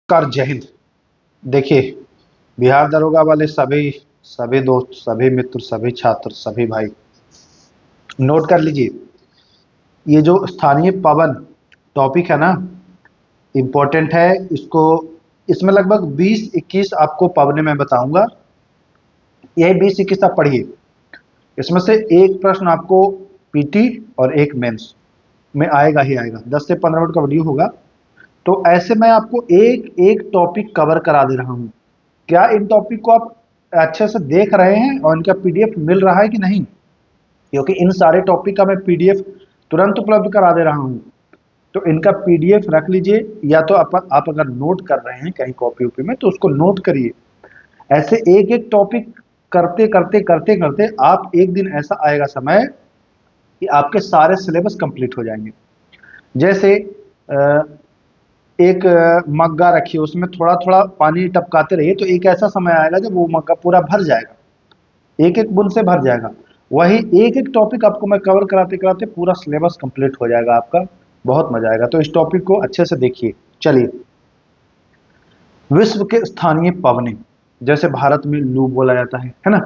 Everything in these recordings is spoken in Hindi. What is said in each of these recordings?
कर जय हिंद। देखिए, बिहार दरोगा वाले सभी सभी दोस्त, सभी मित्र, सभी छात्र, सभी भाई नोट कर लीजिए। ये जो स्थानीय पवन टॉपिक है ना, इम्पोर्टेंट है। इसको इसमें लगभग 20-21 आपको पवने मैं बताऊंगा। यही 20-21 आप पढ़िए। इसमें से एक प्रश्न आपको पीटी और एक मेंस में आएगा ही आएगा। 10 से 15 मिनट का वीडियो होगा। तो ऐसे मैं आपको एक एक टॉपिक कवर करा दे रहा हूँ। क्या इन टॉपिक को आप अच्छे से देख रहे हैं और इनका पीडीएफ मिल रहा है कि नहीं? क्योंकि इन सारे टॉपिक का मैं पीडीएफ तुरंत उपलब्ध करा दे रहा हूँ। तो इनका पीडीएफ रख लीजिए, या तो आप अगर नोट कर रहे हैं कहीं कॉपी उपी में तो उसको नोट करिए। ऐसे एक एक टॉपिक करते करते करते करते आप एक दिन ऐसा आएगा समय कि आपके सारे सिलेबस कंप्लीट हो जाएंगे। जैसे एक मग्गा रखिए, उसमें थोड़ा थोड़ा पानी टपकाते रहिए, तो एक ऐसा समय आएगा जब वो मग्गा पूरा भर जाएगा, एक एक बूंद से भर जाएगा। वही एक एक टॉपिक आपको मैं कवर कराते कराते पूरा सिलेबस कंप्लीट हो जाएगा आपका। बहुत मजा आएगा। तो इस टॉपिक को अच्छे से देखिए। चलिए, विश्व के स्थानीय पवने, जैसे भारत में लू बोला जाता है ना,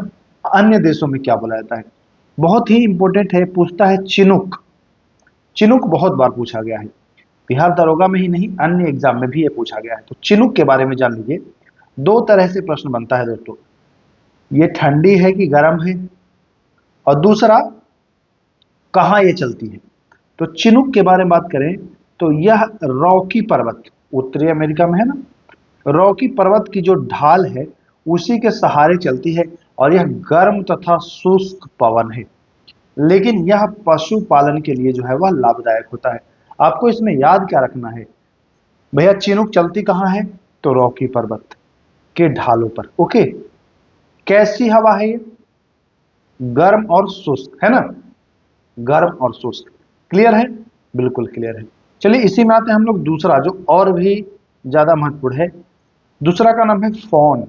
अन्य देशों में क्या बोला जाता है? बहुत ही इंपॉर्टेंट है। पूछता है चिनुक। चिनुक बहुत बार पूछा गया है, बिहार दरोगा में ही नहीं अन्य एग्जाम में भी ये पूछा गया है। तो चिनुक के बारे में जान लीजिए। दो तरह से प्रश्न बनता है दोस्तों, ये ठंडी है कि गर्म है, और दूसरा कहाँ ये चलती है। तो चिनुक के बारे में बात करें तो यह रॉकी पर्वत, उत्तरी अमेरिका में है ना, रॉकी पर्वत की जो ढाल है उसी के सहारे चलती है, और यह गर्म तथा शुष्क पवन है। लेकिन यह पशुपालन के लिए जो है वह लाभदायक होता है। आपको इसमें याद क्या रखना है भैया, चिनुक चलती कहाँ है? तो रॉकी पर्वत के ढालों पर। ओके, कैसी हवा है ये? गर्म और शुष्क है ना, गर्म और शुष्क। क्लियर है? बिल्कुल क्लियर है। चलिए, इसी में आते हैं हम लोग दूसरा जो और भी ज्यादा महत्वपूर्ण है। दूसरा का नाम है फॉन।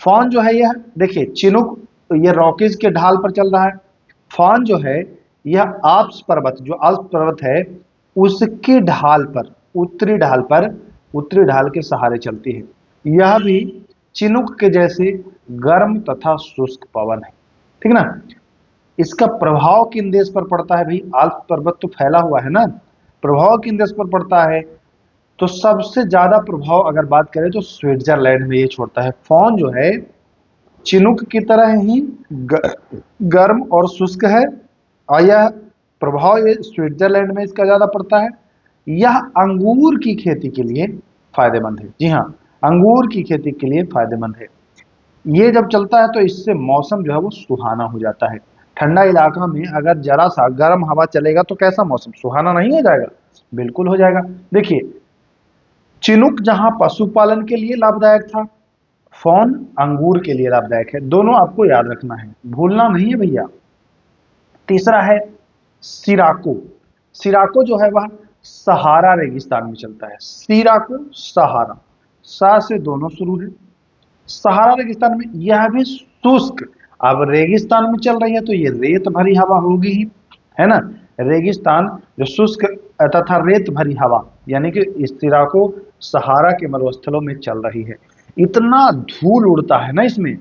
फॉन जो है यह, देखिए चिनुक ये रॉकीज के ढाल पर चल रहा है। फॉन जो है यह आल्प्स पर्वत, जो आल्प्स पर्वत है उसकी ढाल पर, उत्तरी ढाल पर, उत्तरी ढाल के सहारे चलती है। यह भी चिनुक के जैसे गर्म तथा शुष्क पवन है। ठीक ना? इसका प्रभाव किन देश पर पड़ता है भाई? आल्प्स पर्वत तो फैला हुआ है ना, प्रभाव किन देश पर पड़ता है? तो सबसे ज्यादा प्रभाव अगर बात करें तो स्विट्जरलैंड में ये छोड़ता है। फॉन जो है चिनुक की तरह ही गर्म और शुष्क है, और यह प्रभाव ये स्विट्जरलैंड में इसका ज्यादा पड़ता है। यह अंगूर की खेती के लिए फायदेमंद है। जी हाँ, अंगूर की खेती के लिए फायदेमंद है। ये जब चलता है तो इससे मौसम जो है वो सुहाना हो जाता है। ठंडा इलाका में अगर जरा सा गर्म हवा चलेगा तो कैसा मौसम, सुहाना नहीं हो जाएगा? बिल्कुल हो जाएगा। देखिए, चिनुक जहां पशुपालन के लिए लाभदायक था, फॉन अंगूर के लिए लाभदायक है। दोनों आपको याद रखना है, भूलना नहीं है भैया। तीसरा है सिराको। सिराको जो है वह सहारा रेगिस्तान में चलता है। सिराको, सहारा, सा से दोनों शुरू है। सहारा रेगिस्तान में यह भी शुष्क। अब रेगिस्तान में चल रही है तो ये रेत भरी हवा होगी ही, है ना। रेगिस्तान जो शुष्क तथा रेत भरी हवा, यानी कि इस सिराको सहारा के मरुस्थलों में चल रही है। इतना धूल उड़ता है ना इसमें,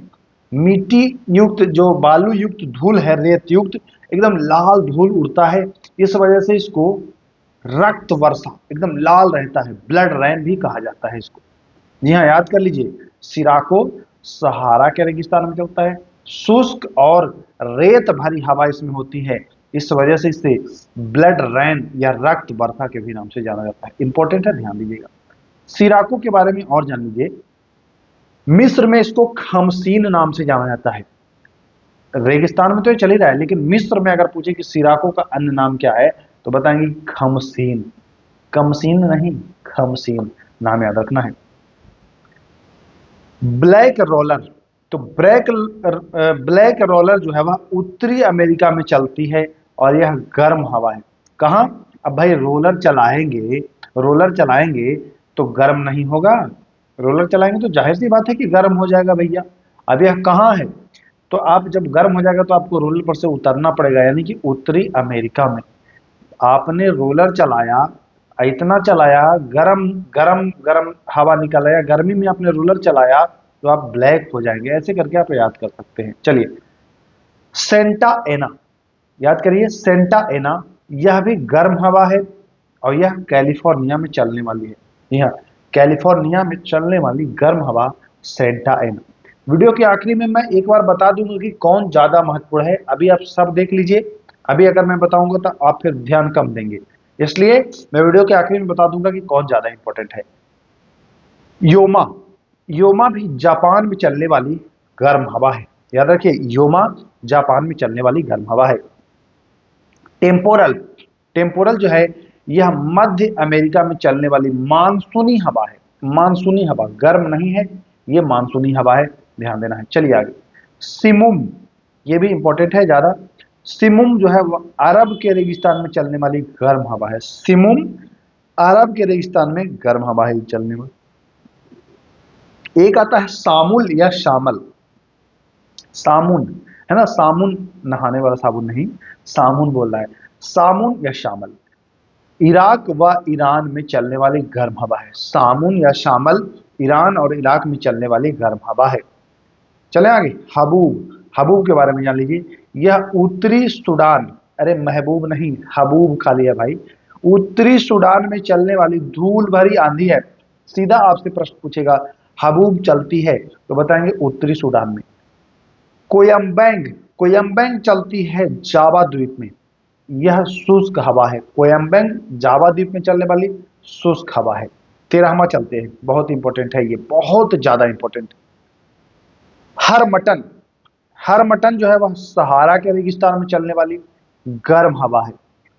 मिट्टी युक्त जो बालू युक्त धूल है, रेत युक्त एकदम लाल धूल उड़ता है। इस वजह से इसको रक्त वर्षा, एकदम लाल रहता है, ब्लड रेन भी कहा जाता है इसको। जी हाँ, याद कर लीजिए, सिराको सहारा के रेगिस्तान में चलता है, शुष्क और रेत भरी हवा इसमें होती है। इस वजह से इसे ब्लड रेन या रक्त वर्षा के भी नाम से जाना जाता है। इंपॉर्टेंट है, ध्यान दीजिएगा। सिराको के बारे में और जान लीजिए। मिस्र में इसको खमसीन नाम से जाना जाता है। रेगिस्तान में तो ये चल ही रहा है, लेकिन मिस्र में अगर पूछे कि सिराको का अन्य नाम क्या है तो बताएंगे खमसीन। कमसीन नहीं, खमसीन नाम याद रखना है। ब्लैक रोलर, तो ब्लैक रोलर जो है वह उत्तरी अमेरिका में चलती है, और यह गर्म हवा है। कहां? अब भाई रोलर चलाएंगे, रोलर चलाएंगे तो गर्म नहीं होगा? रोलर चलाएंगे तो जाहिर सी बात है कि गर्म हो जाएगा भैया। अब यह कहां है? तो आप जब गर्म हो जाएगा तो आपको रोलर पर से उतरना पड़ेगा, यानी कि उत्तरी अमेरिका में। आपने रोलर चलाया, इतना चलाया, गरम गरम गरम हवा निकल आया, गर्मी में आपने रूलर चलाया तो आप ब्लैक हो जाएंगे। ऐसे करके आप याद कर सकते हैं। चलिए, सेंटा एना, याद करिए सेंटा एना, यह भी गर्म हवा है और यह कैलिफोर्निया में चलने वाली है। यह कैलिफोर्निया में चलने वाली गर्म हवा सेंटा एना। वीडियो के आखिरी में मैं एक बार बता दूंगा कि कौन ज्यादा महत्वपूर्ण है। अभी आप सब देख लीजिए, अभी अगर मैं बताऊंगा तो आप फिर ध्यान कम देंगे, इसलिए मैं वीडियो के आखिरी में बता दूंगा कि कौन ज्यादा इंपॉर्टेंट है। योमा, योमा भी जापान में चलने वाली गर्म हवा है। याद रखिए, योमा जापान में चलने वाली गर्म हवा है। टेम्पोरल, टेम्पोरल जो है यह मध्य अमेरिका में चलने वाली मानसूनी हवा है। मानसूनी हवा, गर्म नहीं है, यह मानसूनी हवा है, ध्यान देना है। चलिए आगे, सिमुम, ये भी इंपॉर्टेंट है ज्यादा। सिमुम जो है वह अरब के रेगिस्तान में चलने वाली गर्म हवा है। सिमुम अरब के रेगिस्तान में गर्म हवा है चलने वाली। एक आता है सामुल या शामल, सामुन है ना, सामुन नहाने वाला साबुन नहीं, सामुन बोल रहा है, सामुन या शामल। इराक व ईरान में चलने वाली गर्म हवा है। सामुन या शामल ईरान और इराक में चलने वाली गर्म हवा है। चले आगे, हबूब, हबूब के बारे में जान लीजिए। यह उत्तरी सूडान, अरे महबूब नहीं हबूब खा लिया भाई, उत्तरी सूडान में चलने वाली धूल भरी आंधी है। सीधा आपसे प्रश्न पूछेगा हबूब चलती है तो बताएंगे उत्तरी सूडान में। कोयम्बैंग, कोयम्बैंग चलती है जावा द्वीप में, यह शुष्क हवा है। कोयम्बैंग जावा द्वीप में चलने वाली शुष्क हवा है। तेरहवा चलते हैं, बहुत इंपॉर्टेंट है ये, बहुत ज्यादा इंपॉर्टेंट। हर मटन, हर मटन जो है वह सहारा के रेगिस्तान में चलने वाली गर्म हवा है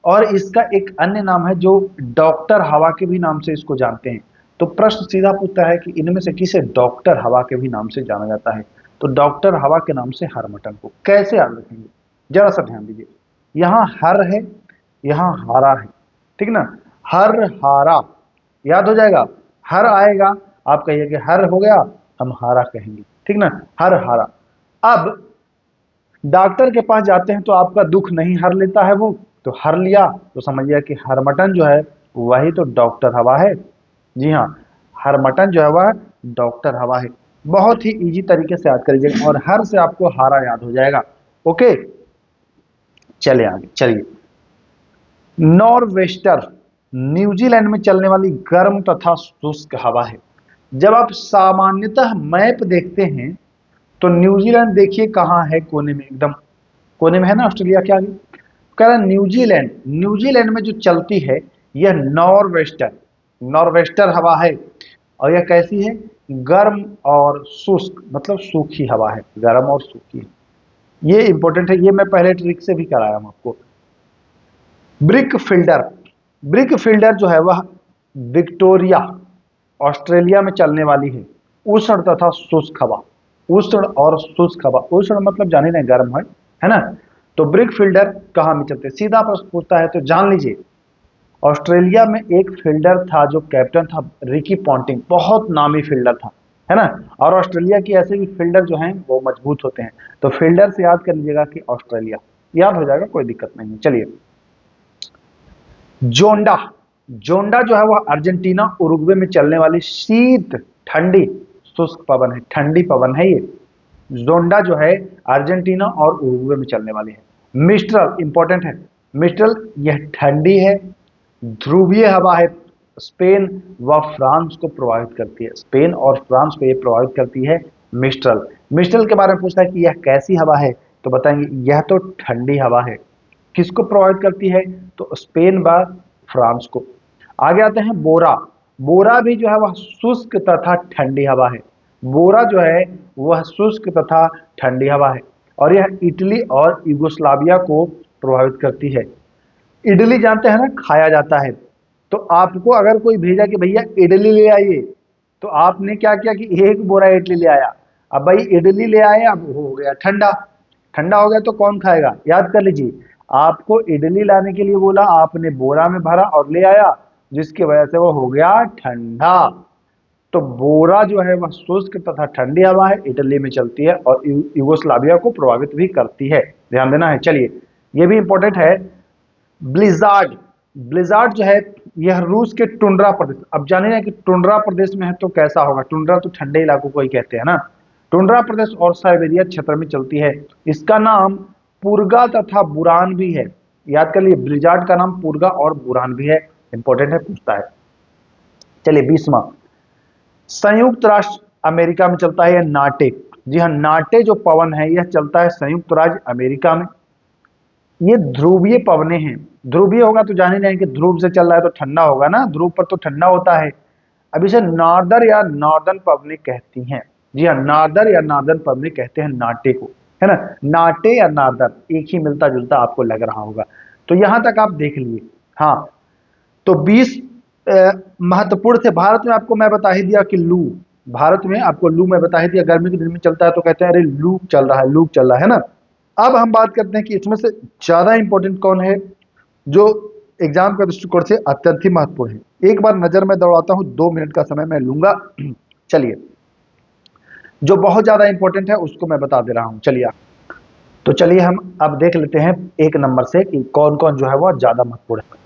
और इसका एक अन्य नाम है जो डॉक्टर हवा के भी नाम से इसको जानते हैं। तो प्रश्न सीधा पूछता है कि इनमें से किसे डॉक्टर हवा के भी नाम से जाना जाता है। तो डॉक्टर हवा के नाम से हर मटन को कैसे याद रखेंगे, जरा सा ध्यान दीजिए। यहाँ हर है, यहाँ हारा है, ठीक ना, हर हारा याद हो जाएगा। हर आएगा आप कहिए कि हर हो गया, हम हारा कहेंगे, ठीक ना, हर हारा। अब डॉक्टर के पास जाते हैं तो आपका दुख नहीं हर लेता है वो, तो हर लिया तो समझिए कि हर मटन जो है वही तो डॉक्टर हवा है। जी हाँ, हर मटन जो है वह डॉक्टर हवा है। बहुत ही इजी तरीके से याद करिएगा और हर से आपको हारा याद हो जाएगा। ओके, चले आगे, चलिए। नॉर्वेस्टर, न्यूजीलैंड में चलने वाली गर्म तथा शुष्क हवा है। जब आप सामान्यतः मैप देखते हैं तो न्यूजीलैंड देखिए कहाँ है, कोने में, एकदम कोने में है ना, ऑस्ट्रेलिया के आगे। कह रहा न्यूजीलैंड, न्यूजीलैंड में जो चलती है यह नॉर्वेस्टर, नॉर्वेस्टर हवा है और यह कैसी है, गर्म और शुष्क, मतलब सूखी हवा है, गर्म और सूखी। ये इंपॉर्टेंट है, ये मैं पहले ट्रिक से भी कराया हूं आपको। ब्रिक फिल्डर, ब्रिक फिल्डर जो है वह विक्टोरिया ऑस्ट्रेलिया में चलने वाली है उष्ण तथा शुष्क हवा। उष्ण और शुष्क हवा, उष्ण मतलब जाने नहीं गर्म है ना। तो ब्रिक फिल्डर कहाँ में चलते, सीधा प्रश्न पूछता है तो जान लीजिए। ऑस्ट्रेलिया में एक फील्डर था जो कैप्टन था, रिकी पॉन्टिंग, बहुत नामी फील्डर था, है ना। और ऑस्ट्रेलिया की ऐसे भी फील्डर जो हैं वो मजबूत होते हैं। तो फील्डर से याद कर लीजिएगा कि ऑस्ट्रेलिया, याद हो जाएगा, कोई दिक्कत नहीं है। चलिए, जोंडा, जोंडा जो है वह अर्जेंटीना उरुग्वे में चलने वाली शीत ठंडी शुष्क पवन है, ठंडी पवन है ये। जोंडा जो है अर्जेंटीना और उरुग्वे में चलने वाली है। मिस्ट्रल इंपॉर्टेंट है, मिस्ट्रल यह ठंडी है, ध्रुवीय हवा है, स्पेन व फ्रांस को प्रभावित करती है, स्पेन और फ्रांस को यह प्रभावित करती है मिस्ट्रल। मिस्ट्रल के बारे में पूछता है कि यह कैसी हवा है, तो बताएंगे यह तो ठंडी हवा है। किसको प्रभावित करती है, तो स्पेन व फ्रांस को। आगे आते हैं बोरा, बोरा भी जो है वह शुष्क तथा ठंडी हवा है। बोरा जो है वह शुष्क तथा ठंडी हवा है और यह इटली और यूगोस्लाविया को प्रभावित करती है। इडली जानते हैं ना, खाया जाता है। तो आपको अगर कोई भेजा कि भैया इडली ले आइए, तो आपने क्या किया कि एक बोरा इडली ले आया। अब भाई इडली ले आए, अब हो गया ठंडा, ठंडा हो गया तो कौन खाएगा, याद कर लीजिए। आपको इडली लाने के लिए बोला, आपने बोरा में भरा और ले आया, जिसकी वजह से वो हो गया ठंडा। तो बोरा जो है वह शुष्क तथा ठंडी हवा है, इटली में चलती है और यूगोस्लाविया को प्रभावित भी करती है, ध्यान देना है। चलिए, ये भी इंपॉर्टेंट है। ब्लिजार्ड, ब्लिजार्ड जो है यह रूस के टुंड्रा प्रदेश, अब जाने ना कि टुंड्रा प्रदेश में है तो कैसा होगा, टुंड्रा तो ठंडे इलाकों को ही कहते हैं ना, टुंड्रा प्रदेश और साइबेरिया क्षेत्र में चलती है। इसका नाम पुरगा तथा बुरान भी है, याद कर लिए, ब्लिजार्ड का नाम पुरगा और बुरान भी है, इंपॉर्टेंट है, पूछता है। चलिए 20वां, संयुक्त राष्ट्र अमेरिका में चलता है यह नाटे। जी हाँ, नाटे जो पवन है यह चलता है संयुक्त राज्य अमेरिका में। ये ध्रुवीय पवने हैं, ध्रुवीय होगा तो जाने जाएंगे, ध्रुव से चल रहा है तो ठंडा होगा ना, ध्रुव पर तो ठंडा होता है। अब इसे नॉर्दर या नॉर्दर्न पवने कहती हैं। जी हाँ, नॉर्दर या नॉर्दर्न पवने कहते हैं नाटे को, है ना, नाटे या नॉर्दर एक ही मिलता जुलता आपको लग रहा होगा। तो यहां तक आप देख लिए। हाँ, तो 20 महत्वपूर्ण थे। भारत में आपको मैं बता ही दिया कि लू, भारत में आपको लू मैं बता ही दिया, गर्मी के दिन में चलता है तो कहते हैं अरे लू चल रहा है, लू चल रहा है ना। अब हम बात करते हैं कि इसमें से ज्यादा इंपॉर्टेंट कौन है, जो एग्जाम का दृष्टिकोण से अत्यंत ही महत्वपूर्ण है। एक बार नजर में दौड़ाता हूं, 2 मिनट का समय मैं लूंगा। चलिए, जो बहुत ज्यादा इंपॉर्टेंट है उसको मैं बता दे रहा हूं। चलिए, तो चलिए हम अब देख लेते हैं 1 नंबर से कि कौन कौन जो है वो ज्यादा महत्वपूर्ण है।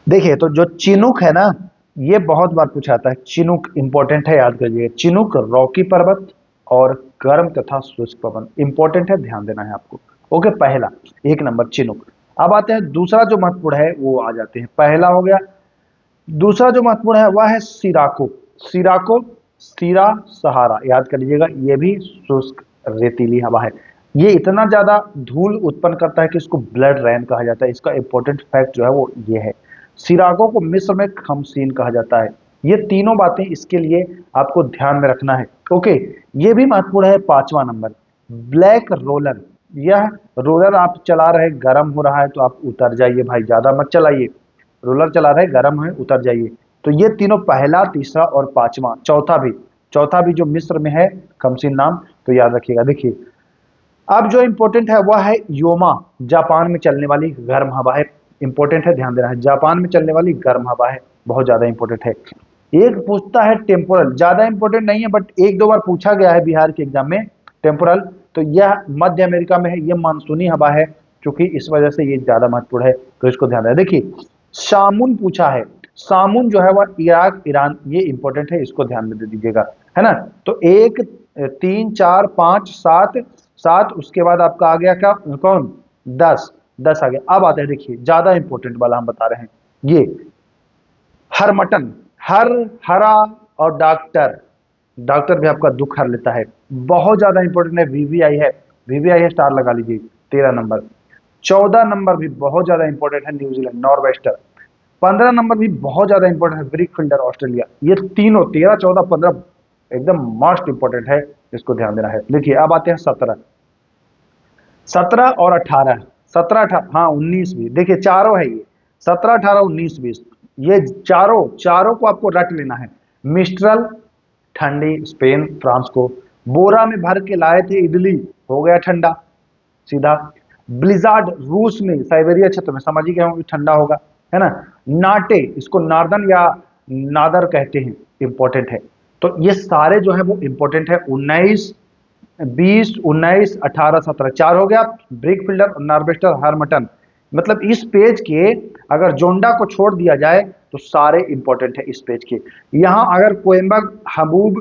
देखिए, तो जो चिनुक है ना, ये बहुत बार पूछा जाता है, चिनुक इंपॉर्टेंट है, याद करिए। चिनुक रॉकी पर्वत और गर्म तथा शुष्क पवन, इंपॉर्टेंट है, ध्यान देना है आपको। ओके, पहला 1 नंबर चिनुक। अब आते हैं दूसरा जो महत्वपूर्ण है वो आ जाते हैं, पहला हो गया। दूसरा जो महत्वपूर्ण है वह है सिराको। सिराको, सीरा सहारा, याद कर लीजिएगा, ये भी शुष्क रेतीली हवा है। ये इतना ज्यादा धूल उत्पन्न करता है कि इसको ब्लड रेन कहा जाता है। इसका इंपॉर्टेंट फैक्ट जो है वो ये है। सिराको को मिस्र में खमसीन कहा जाता है। ये तीनों बातें इसके लिए आपको ध्यान में रखना है। ओके, ये भी महत्वपूर्ण है। 5वां नंबर, ब्लैक रोलर। यह रोलर आप चला रहे, गर्म हो रहा है तो आप उतर जाइए भाई, ज्यादा मत चलाइए। रोलर चला रहे, गर्म है, उतर जाइए। तो ये तीनों, पहला, तीसरा और 5वां, चौथा भी जो मिस्र में है खमसीन नाम, तो याद रखिएगा। देखिए, अब जो इंपॉर्टेंट है वह है योमा, जापान में चलने वाली गर्म हवा है, इंपॉर्टेंट है, ध्यान देना है, जापान में चलने वाली गर्म हवा है, बहुत ज्यादा इंपॉर्टेंट है। एक पूछता है टेम्पोरल, ज्यादा इंपॉर्टेंट नहीं है बट 1-2 बार पूछा गया है बिहार के एग्जाम में टेम्पोरल, तो यह मध्य अमेरिका में है, यह मानसूनी हवा है, क्योंकि इस वजह से ये ज्यादा महत्वपूर्ण है, तो इसको ध्यान देना। देखिए, सामुन पूछा है, सामुन जो है वह इराक, ईरान, ये इंपॉर्टेंट है, इसको ध्यान में दे दीजिएगा, है ना। तो 1, 3, 4, 5, 7, 7, उसके बाद आपका आ गया क्या, कौन, 10 आ गया। अब आते हैं, देखिए ज्यादा इंपॉर्टेंट वाला हम बता रहे हैं, ये हरमटन, हर, हरा और डॉक्टर, डॉक्टर भी आपका दुख हर लेता है, बहुत ज्यादा इंपॉर्टेंट है। वीवीआई है, वीवीआई है, स्टार लगा लीजिए। 13 नंबर। 14 नंबर भी बहुत ज्यादा इंपॉर्टेंट है, न्यूजीलैंड, नॉर्वेस्टर। 15 नंबर भी बहुत ज्यादा इंपॉर्टेंट है, ब्रिक फिल्डर, ऑस्ट्रेलिया। ये तीनों 13, 14, 15 एकदम मोस्ट इंपॉर्टेंट है, इसको ध्यान देना है। देखिए, अब आते हैं 17, 17 और 18, 17, 18, हाँ 19 भी, देखिए चारों है ये, 17, 18, 19, 20, ये चारों को आपको रट लेना है। मिस्ट्रल, ठंडी, स्पेन, फ्रांस को बोरा में भर के लाए थे इडली, हो गया ठंडा सीधा। ब्लिजार्ड, रूस में साइबेरिया क्षेत्र में, समझ ही गए होंगे ठंडा होगा, है ना। नाटे, इसको नार्दर्न या नादर कहते हैं, इंपॉर्टेंट है। तो ये सारे जो है वो इंपॉर्टेंट है। 19, 20, 19, 18, 17, 4 हो गया। ब्रिक फिल्डर, नॉर्वेस्टर, हार्मटन, मतलब इस पेज के अगर जोंडा को छोड़ दिया जाए तो सारे इंपॉर्टेंट है इस पेज के। यहां अगर कोएम्बर्ग, हबूब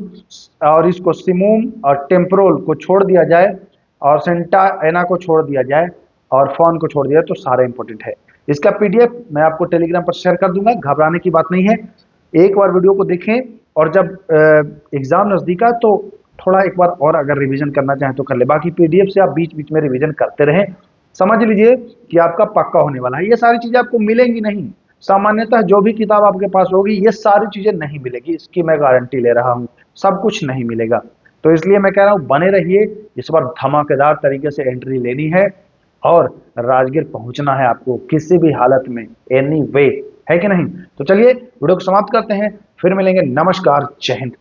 और इसको सिमूम और टेम्पोरल को छोड़ दिया जाए और सेंटा एना को छोड़ दिया जाए और फॉन को छोड़ दिया जाए तो सारे इंपॉर्टेंट है। इसका पीडीएफ मैं आपको टेलीग्राम पर शेयर कर दूंगा, घबराने की बात नहीं है। एक बार वीडियो को देखें और जब एग्जाम नजदीक है तो थोड़ा एक बार और अगर रिवीजन करना चाहें तो कर ले, बाकी पीडीएफ से आप बीच बीच में रिवीजन करते रहें। समझ लीजिए कि आपका पक्का होने वाला है। ये सारी चीजें आपको मिलेंगी नहीं, सामान्यतः जो भी किताब आपके पास होगी ये सारी चीजें नहीं मिलेगी, इसकी मैं गारंटी ले रहा हूँ, सब कुछ नहीं मिलेगा। तो इसलिए मैं कह रहा हूँ बने रहिए, इस बार धमाकेदार तरीके से एंट्री लेनी है और राजगीर पहुंचना है आपको किसी भी हालत में, एनी वे, है कि नहीं। तो चलिए वीडियो को समाप्त करते हैं, फिर मिलेंगे, नमस्कार, जय हिंद।